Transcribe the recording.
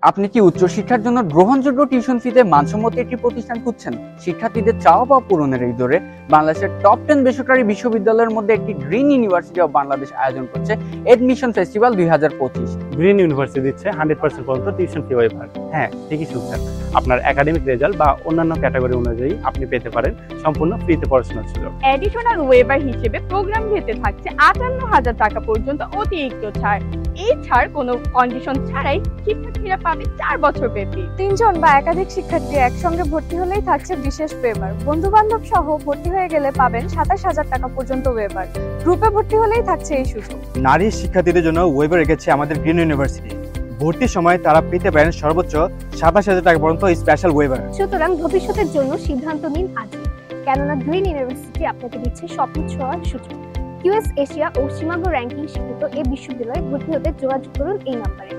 আপনি কি উচ্চশিক্ষার জন্য গ্রহণযোগ্য টিউশন ফিতে মানসম্মত একটি প্রতিষ্ঠান খুঁজছেন? শিক্ষার্থীদের চাওয়া পাওয়া পূরণের এই দৌড়ে বাংলাদেশের টপ 10 বেসরকারি বিশ্ববিদ্যালয়ের মধ্যে একটি গ্রিন ইউনিভার্সিটি অব বাংলাদেশ আয়োজন করছে এডমিশন ফেস্টিভ্যাল 2025। গ্রিন ইউনিভার্সিটি দিচ্ছে 100% পর্যন্ত টিউশন ফি ওয়েভার। হ্যাঁ, ঠিকই শুনছেন। আপনার একাডেমিক রেজাল্ট বা অন্যান্য ক্যাটাগরি অনুযায়ী আপনি পেতে পারেন সম্পূর্ণ ফ্রিতে পড়াশোনার সুযোগ। অ্যাডিশনাল ওয়েভার হিসেবে প্রোগ্রাম ফিতে থাকছে 58,000 টাকা পর্যন্ত অতিরিক্ত ছাড়। এই ছাড় কোনো কন্ডিশন ছাড়াই শিক্ষার্থীরা পাবে 4 বছর ব্যাপী। 3 জন বা একাধিক শিক্ষার্থী একসঙ্গে ভর্তি হলেই থাকছে বিশেষ ওয়েভার। বন্ধু বান্ধব সহ ভর্তি হয়ে গেলে পাবেন 27,000 টাকা পর্যন্ত ওয়েভার। গ্রুপে ভর্তি হলেই থাকছে এই সুযোগ। নারী শিক্ষার্থীদের জন্য ওয়েভার রেখেছে আমাদের গ্রিন ইউনিভার্সিটি। ভর্তির সময় তারা পেতে পারেন সর্বোচ্চ 27,000 টাকা পর্যন্ত স্পেশাল ওয়েভার। সুতরাং ভবিষ্যতের জন্য সিদ্ধান্ত নিন আজই, কেননা গ্রিন ইউনিভার্সিটি আপনাকে দিচ্ছে স্বপ্ন ছোঁয়ার সুযোগ। ইউএস, এশিয়া ও সীমান্ত র্যাঙ্কিং স্বীকৃত এই বিশ্ববিদ্যালয়ে ভর্তি হতে যোগাযোগ করুন এই নাম্বারে।